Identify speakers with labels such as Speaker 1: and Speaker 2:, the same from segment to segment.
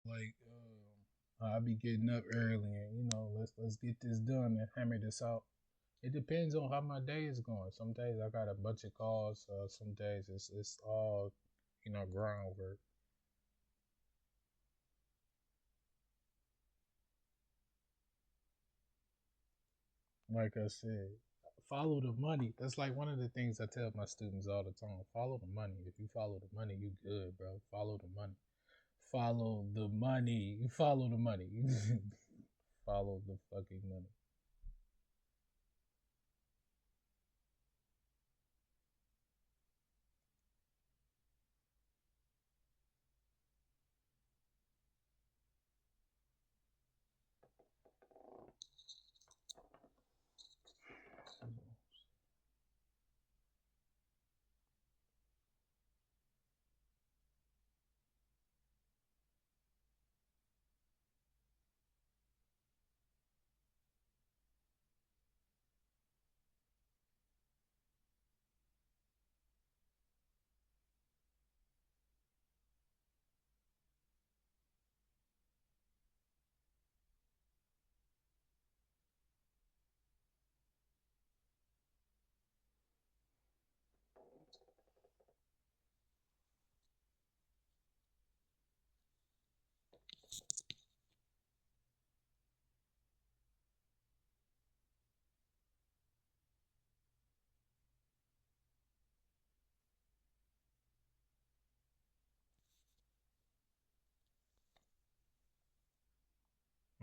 Speaker 1: Like I be getting up early and let's get this done and hammer this out. It depends on how my day is going. Some days I got a bunch of calls. Some days it's all groundwork. Like I said, follow the money. That's like one of the things I tell my students all the time. Follow the money. If you follow the money, you good, bro. Follow the money. Follow the money. You follow the money. Follow the fucking money.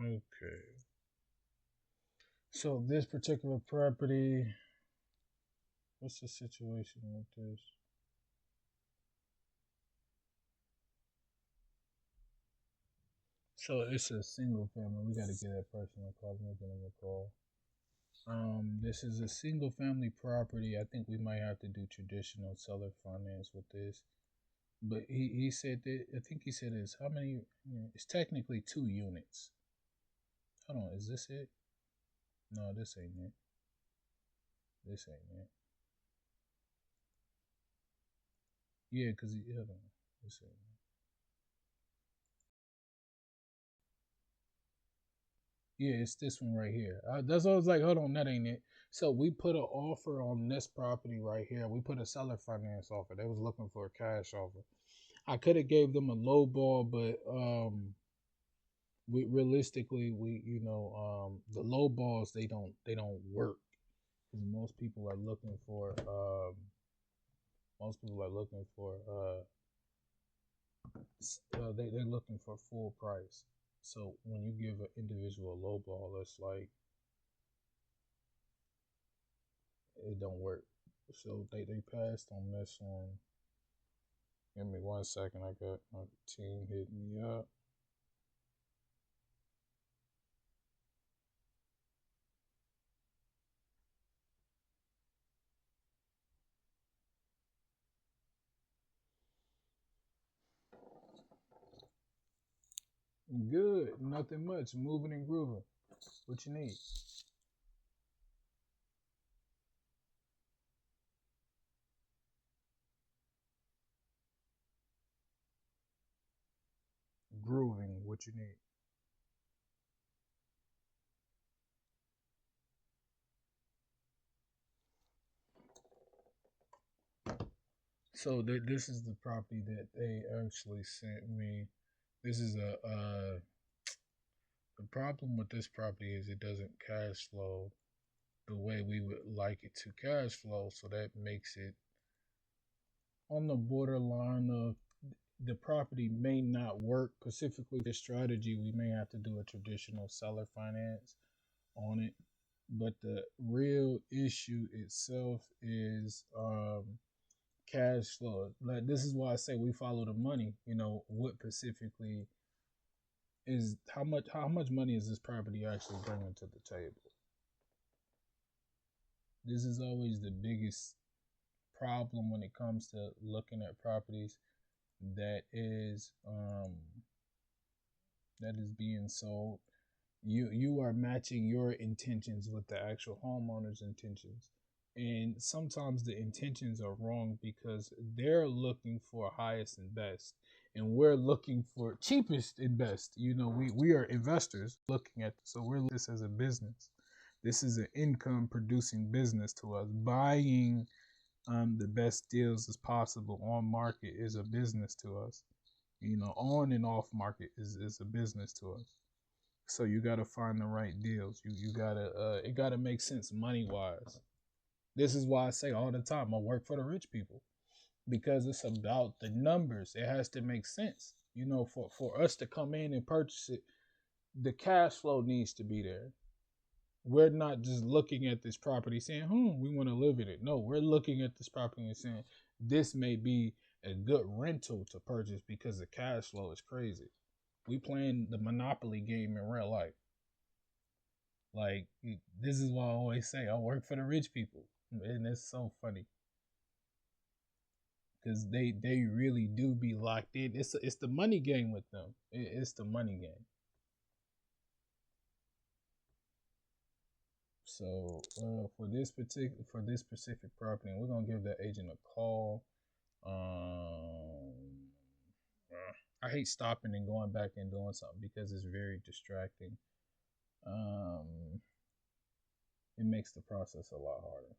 Speaker 1: Okay. So this particular property, what's the situation with this? So it's a single family. We got to get that person a call. Making them a call. This is a single family property. I think we might have to do traditional seller finance with this. But he said that I think he said it's how many? It's technically 2 units. Hold on, is this it? No, this ain't it. This ain't it. Yeah, cause hold on, this ain't it. Yeah, it's this one right here. That's what I was like. Hold on, that ain't it. So we put an offer on this property right here. We put a seller finance offer. They was looking for a cash offer. I could have gave them a low ball, but we realistically the low balls they don't work because most people are looking for they're looking for full price. So when you give an individual low ball, it's like it don't work. So they passed on this one. Give me 1 second. I got my team hitting me up. Good. Nothing much. Moving and grooving. What you need? Grooving. What you need? So this is the property that they actually sent me. This is the problem with this property is it doesn't cash flow the way we would like it to cash flow. So that makes it on the borderline of the property may not work. Specifically, this strategy, we may have to do a traditional seller finance on it. But the real issue itself is cash flow. Like this is why I say we follow the money. What specifically is how much money is this property actually bringing to the table? This is always the biggest problem when it comes to looking at properties that is being sold. You are matching your intentions with the actual homeowner's intentions, and sometimes the intentions are wrong because they're looking for highest and best, and we're looking for cheapest and best. We are investors looking at this, so we're this as a business. This is an income producing business to us. Buying the best deals as possible on market is a business to us. On and off market is a business to us. So you got to find the right deals. You gotta it gotta make sense money wise. This is why I say all the time I work for the rich people, because it's about the numbers. It has to make sense. For us to come in and purchase it, the cash flow needs to be there. We're not just looking at this property saying, we want to live in it. No, we're looking at this property and saying, this may be a good rental to purchase because the cash flow is crazy. We playing the Monopoly game in real life. Like, this is why I always say I work for the rich people. And it's so funny. Because they really do be locked in. It's the money game with them. It's the money game. So for this specific property, we're gonna give that agent a call. I hate stopping and going back and doing something because it's very distracting. It makes the process a lot harder.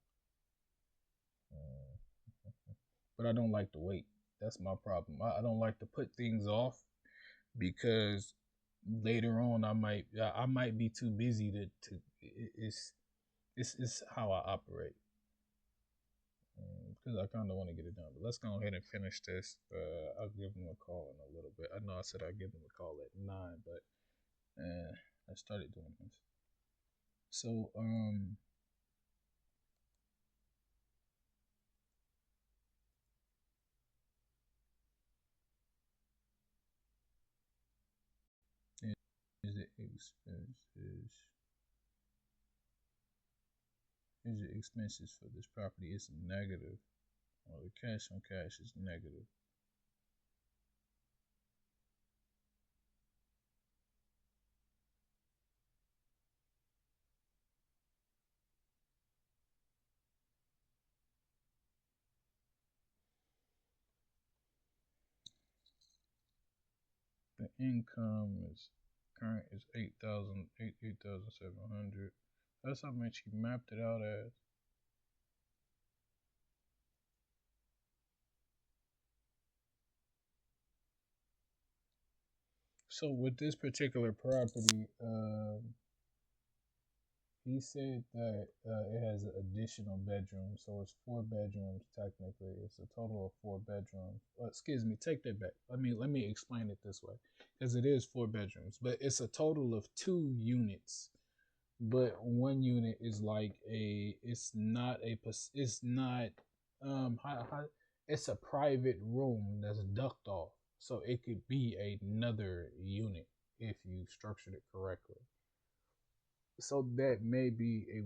Speaker 1: But I don't like to wait. That's my problem. I don't like to put things off because later on I might be too busy to it's how I operate. Because I kind of want to get it done. But let's go ahead and finish this. I'll give them a call in a little bit. I know I said I'd give them a call at 9, but I started doing this. So, is it expenses? Is it expenses for this property? It's negative. Well, the cash on cash is negative. The income is current is 8,700. That's how much he mapped it out as. So with this particular property, he said that it has an additional bedroom, so it's 4 bedrooms technically. It's a total of 4 bedrooms. Excuse me, take that back. Let me explain it this way, because it is 4 bedrooms, but it's a total of 2 units. But one unit is like it's not it's a private room that's ducked off, so it could be another unit if you structured it correctly. So that may be a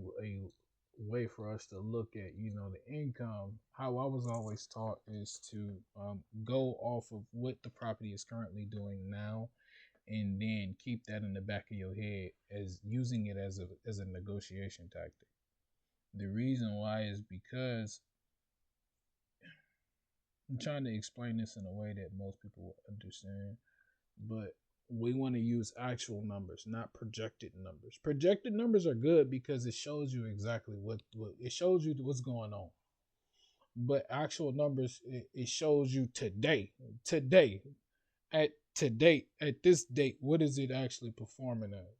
Speaker 1: way for us to look at the income. How I was always taught is to go off of what the property is currently doing now, and then keep that in the back of your head as using it as a negotiation tactic. The reason why is because I'm trying to explain this in a way that most people will understand, but we want to use actual numbers, not projected numbers. Projected numbers are good because it shows you exactly what it shows you what's going on. But actual numbers, it shows you today, at this date, what is it actually performing as?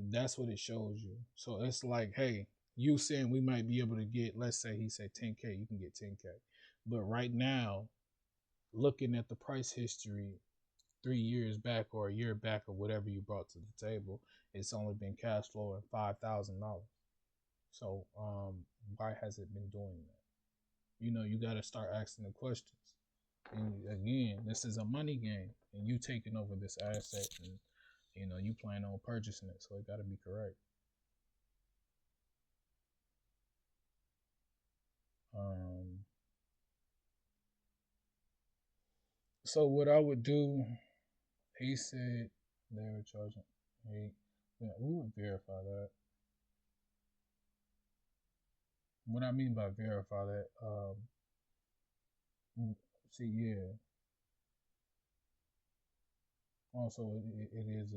Speaker 1: That's what it shows you. So it's like, hey, you saying we might be able to get, let's say he said 10K, you can get 10K. But right now, looking at the price history 3 years back or a year back or whatever you brought to the table, it's only been cash flowing $5,000. So why has it been doing that? You got to start asking the questions. And again, this is a money game, and you taking over this asset, and you plan on purchasing it, so it got to be correct. So what I would do, he said they were charging 8. Yeah, we would verify that. What I mean by verify that, see, yeah, Also, it is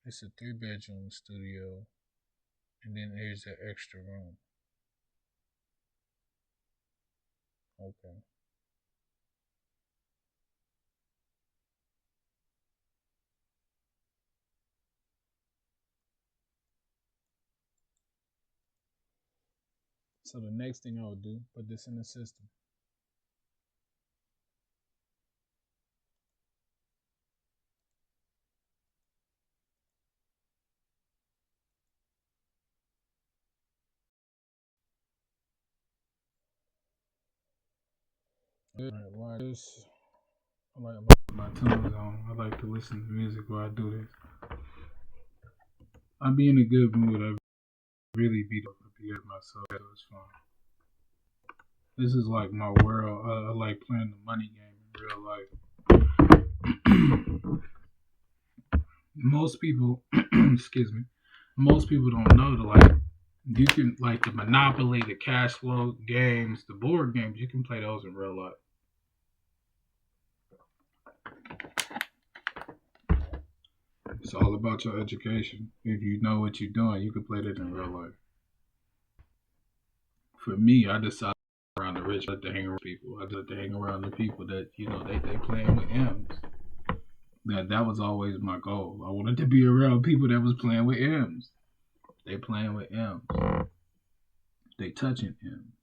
Speaker 1: it's a 3 bedroom studio, and then there's an extra room. Okay. So the next thing I would do, put this in the system. Alright, why this? I like my tunes on. I like to listen to music while I do this. I be in a good mood. I really be at myself, so it's fun. This is like my world. I like playing the money game in real life. Most people, excuse me, most people don't know that like you can like the Monopoly, the cash flow games, the board games. You can play those in real life. It's all about your education. If you know what you're doing, you can play that in real life. For me, I decided around the rich, I like to hang around people. I like to hang around the people that they playing with M's. That was always my goal. I wanted to be around people that was playing with M's. They playing with M's. They touching M's.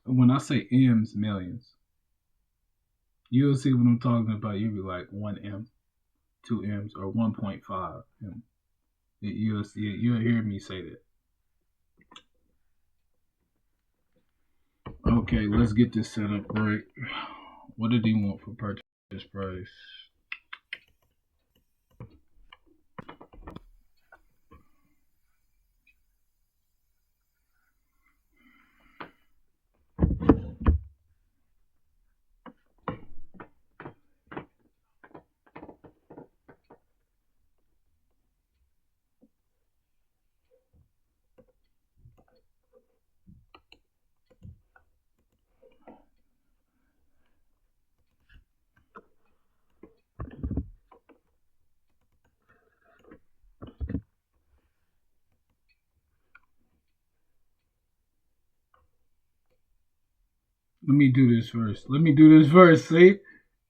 Speaker 1: When I say M's, millions. You'll see what I'm talking about. You'll be like 1 M, 2 M's, or 1.5 M. You'll hear me say that. Okay, let's get this set up right. What did he want for purchase price? Let me do this first. See,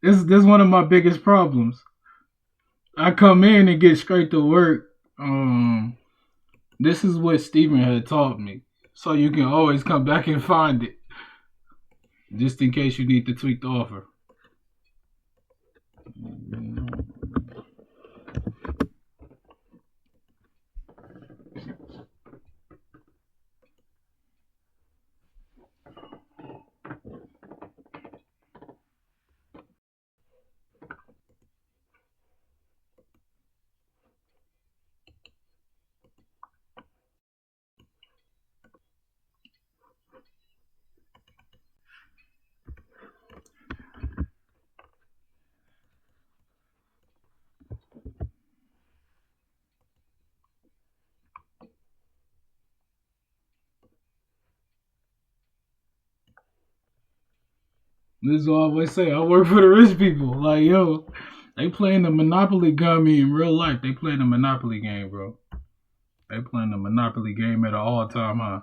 Speaker 1: this is one of my biggest problems. I come in and get straight to work. This is what Stephen had taught me, so you can always come back and find it, just in case you need to tweak the offer. This is what I always say. I work for the rich people. Like, yo, they playing the Monopoly gummy in real life. They playing the Monopoly game, bro. They playing the Monopoly game at an all-time high.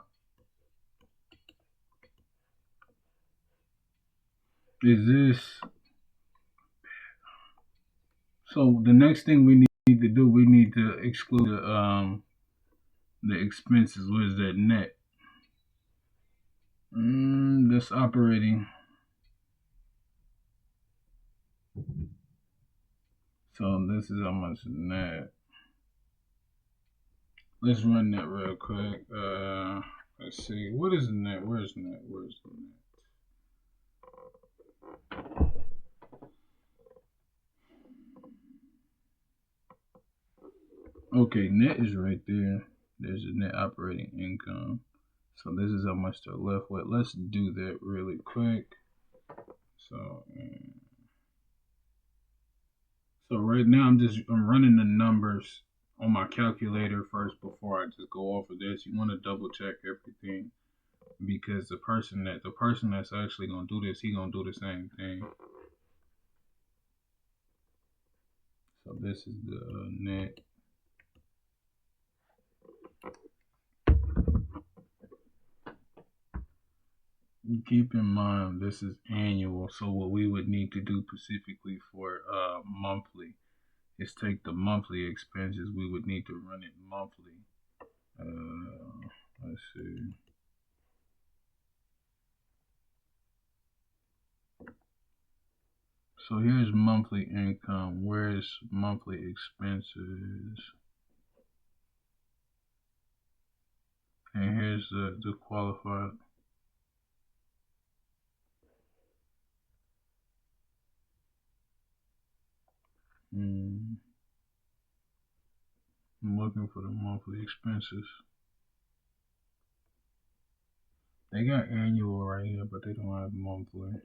Speaker 1: Is this so? The next thing we need to do, we need to exclude the expenses. What is that net? That's operating. So this is how much net. Let's run that real quick. Let's see. What is net? Where's net? Where's the net? Okay, net is right there. There's a net operating income. So this is how much they're left with. Let's do that really quick. So, so right now I'm running the numbers on my calculator first before I just go off of this. You want to double check everything because the person that's actually gonna do this, he gonna do the same thing. So this is the net. Keep in mind this is annual, so what we would need to do specifically for monthly is take the monthly expenses. We would need to run it monthly. Let's see. So here's monthly income. Where's monthly expenses? And here's the qualified. I'm looking for the monthly expenses. They got annual right here, but they don't have monthly.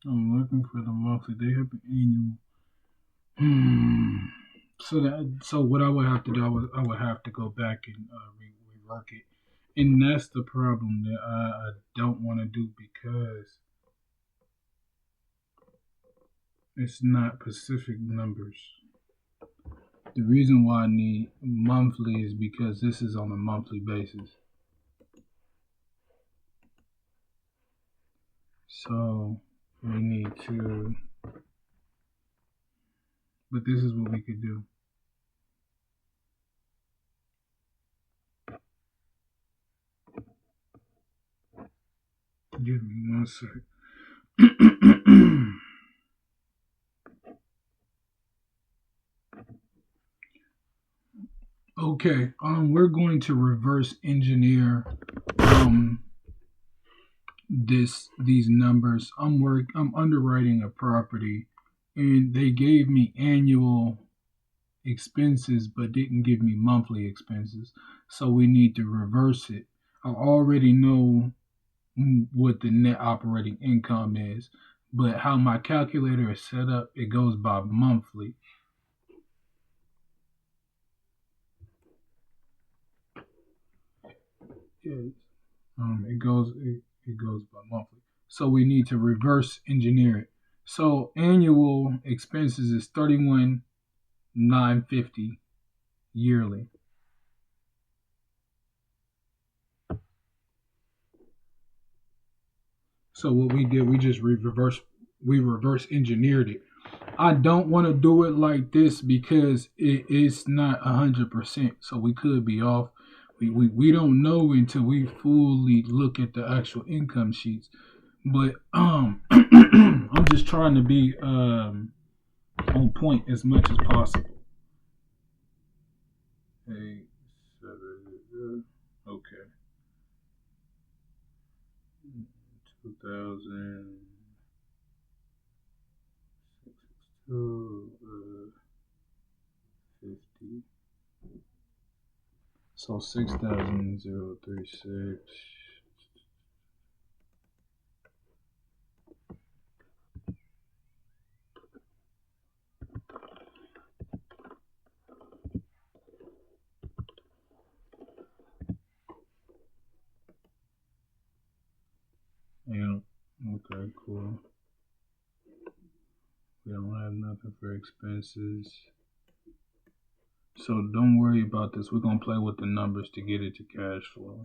Speaker 1: I'm looking for the monthly. They have an annual. So what I would have to do, I would have to go back and rework it, and that's the problem that I don't want to do because it's not specific numbers. The reason why I need monthly is because this is on a monthly basis. So we need to, but this is what we could do. Give me one sec. Okay, we're going to reverse engineer these numbers. I'm underwriting a property, and they gave me annual expenses, but didn't give me monthly expenses. So we need to reverse it. I already know what the net operating income is, but how my calculator is set up, it goes by monthly. Yes. It goes by monthly. So we need to reverse engineer it. So annual expenses is 31,950 yearly. So what we did, we reverse engineered it. I don't want to do it like this because it's not 100%. So we could be off. We don't know until we fully look at the actual income sheets. But I'm just trying to be on point as much as possible. 8, 7, okay. 2000. 50. So 6,036. Yeah. Okay, cool. We don't have nothing for expenses. So don't worry about this. We're going to play with the numbers to get it to cash flow.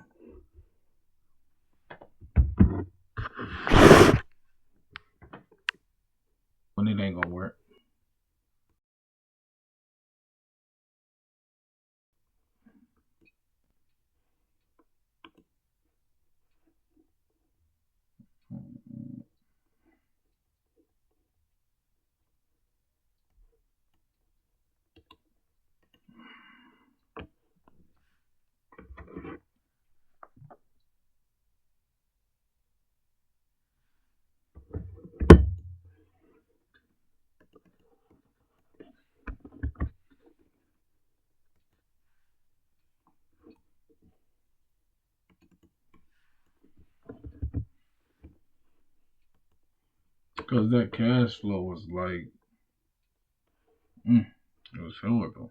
Speaker 1: it ain't gonna work. Because that cash flow was like, it was horrible.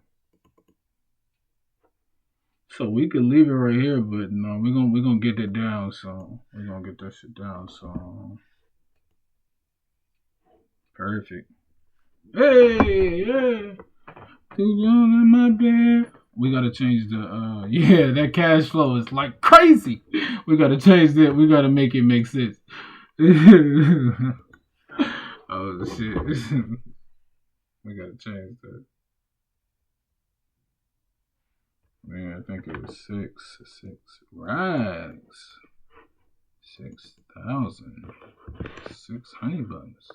Speaker 1: So we could leave it right here, but no, we're gonna get that down. So we're gonna get that shit down. So perfect. Hey, yeah. Too young in my bed. We gotta change the yeah, that cash flow is like crazy. We gotta change that. We gotta make it make sense. Oh shit. We gotta change that. Man, I think it was six rags. 6,000. 6 honey buns.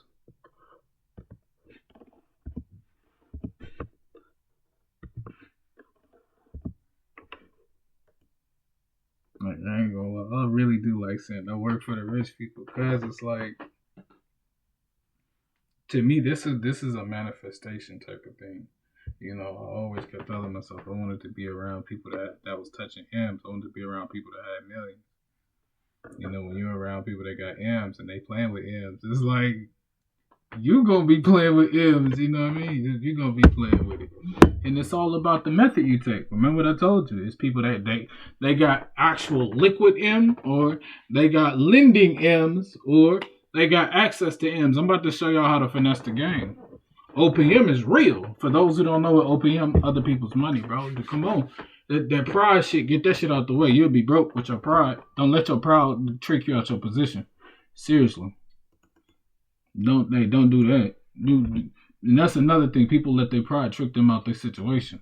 Speaker 1: Like, I ain't gonna lie. I really do like saying I work for the rich people because it's like, to me, this is a manifestation type of thing. You know, I always kept telling myself I wanted to be around people that was touching M's. I wanted to be around people that had millions. You know, when you're around people that got M's and they playing with M's, it's like you gonna be playing with M's. You know what I mean? You're gonna be playing with it, and it's all about the method you take. Remember what I told you? It's people that they got actual liquid M, or they got lending M's, or they got access to M's. I'm about to show y'all how to finesse the game. OPM is real. For those who don't know what OPM, other people's money, bro. Come on. That pride shit, get that shit out the way. You'll be broke with your pride. Don't let your pride trick you out your position. Seriously. Don't do that. And that's another thing. People let their pride trick them out their situation.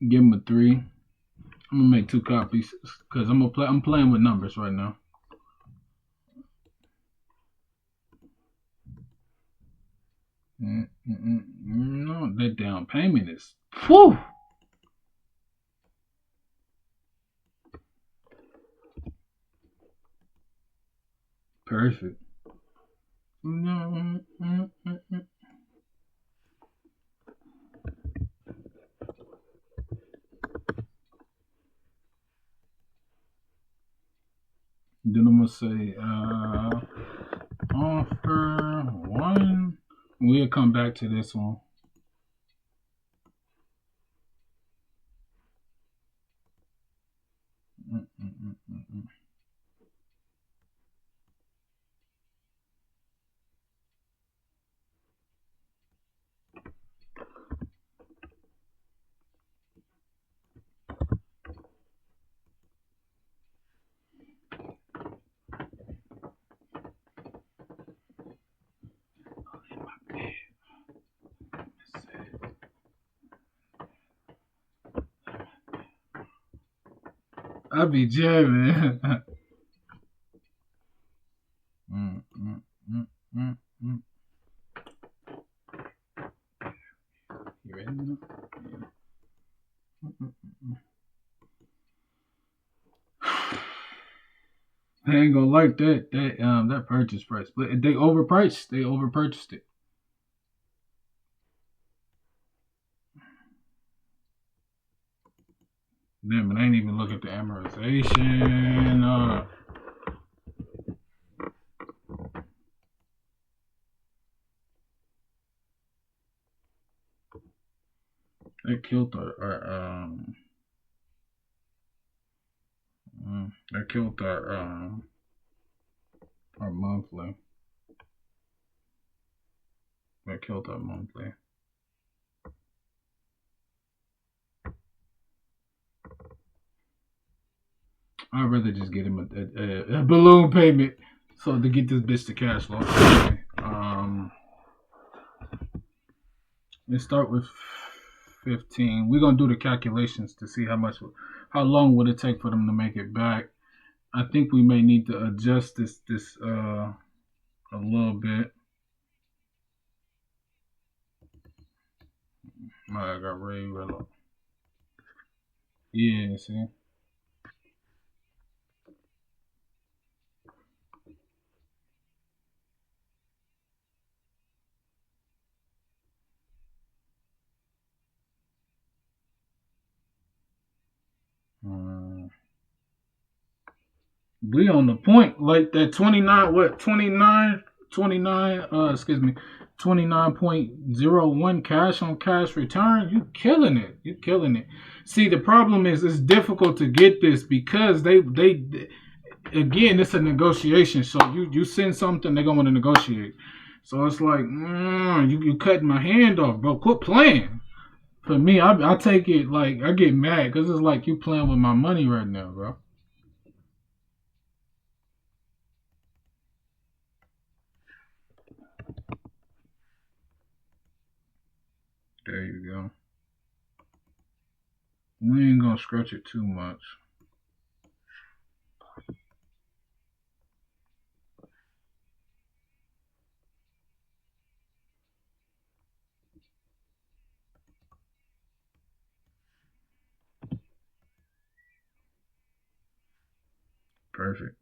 Speaker 1: Give him a 3. I'm gonna make 2 copies because I'm playing with numbers right now. No, that down payment is whew. Perfect. Then I'm gonna say offer 1. We'll come back to this one. I be jamming. You ready now? They ain't gonna like that purchase price, but they overpriced. They overpurchased it. Damn, but I ain't even look at the amortization. They killed our monthly. They killed our monthly. I'd rather just get him a balloon payment so to get this bitch to cash flow. Okay. Let's start with 15. We're gonna do the calculations to see how long would it take for them to make it back. I think we may need to adjust this a little bit. I got Ray Rello. Yeah, see. We on the point like that 29 what 29 excuse me 29.01 cash on cash return. You killing it. You killing it. See, the problem is it's difficult to get this because they again, it's a negotiation. So you send something, they're gonna want to negotiate. So it's like you cutting my hand off, bro. Quit playing. For me, I take it like I get mad because it's like you playing with my money right now, bro. There you go. We ain't gonna stretch it too much. Perfect.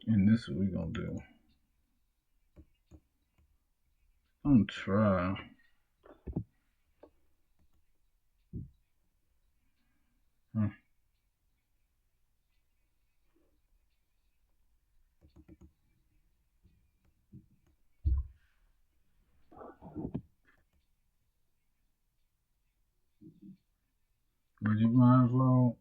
Speaker 1: And this is what we gonna do. I'm try. Would you mind, Flo?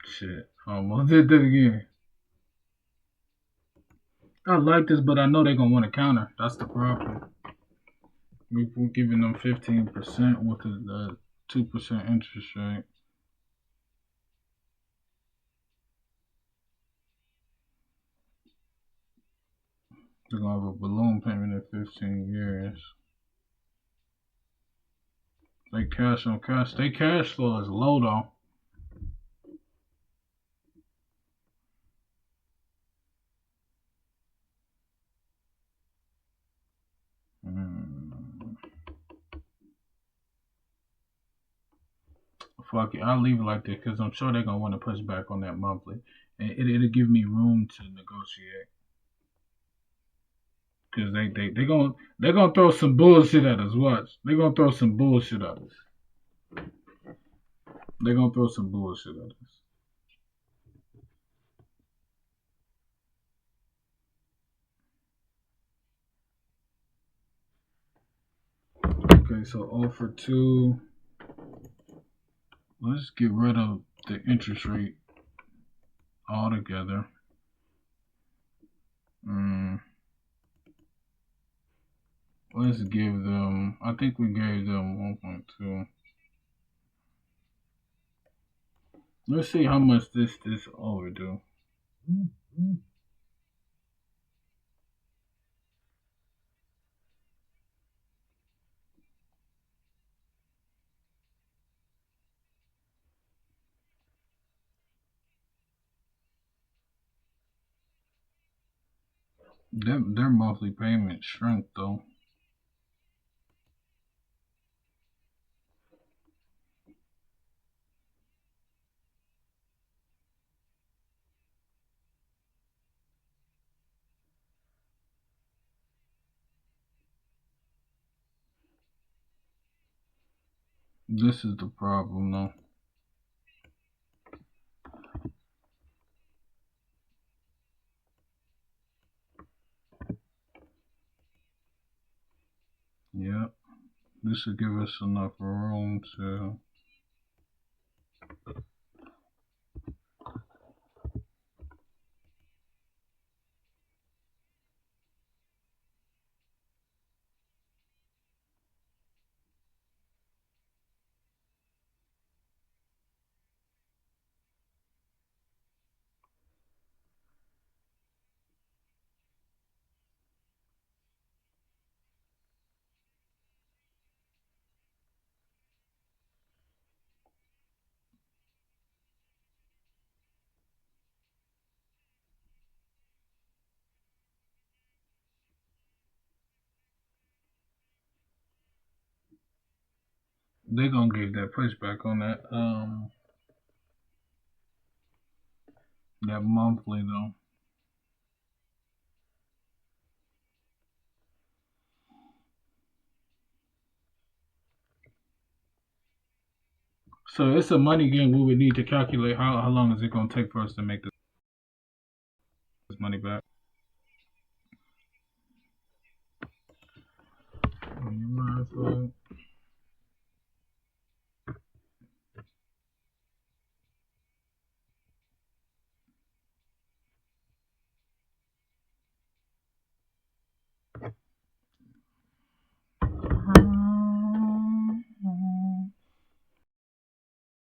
Speaker 1: Shit, almost did that again. I like this, but I know they're gonna want to counter. That's the problem. We're giving them 15% with the 2% interest rate. They're gonna have a balloon payment in 15 years. They cash on cash. They cash flow is low though. Fuck it, I'll leave it like this because I'm sure they're gonna want to push back on that monthly, and it'll give me room to negotiate. Because they're gonna throw some bullshit at us. Watch, they're gonna throw some bullshit at us. They're gonna throw some bullshit at us. Okay, so offer two. Let's get rid of the interest rate altogether. Let's give them. I think we gave them 1.2. Let's see how much this overdue. Their monthly payment shrunk though. This is the problem though. Yep. This should give us enough room to They gonna give that pushback on that monthly though. So it's a money game. We would need to calculate how long is it gonna take for us to make this money back. You might as well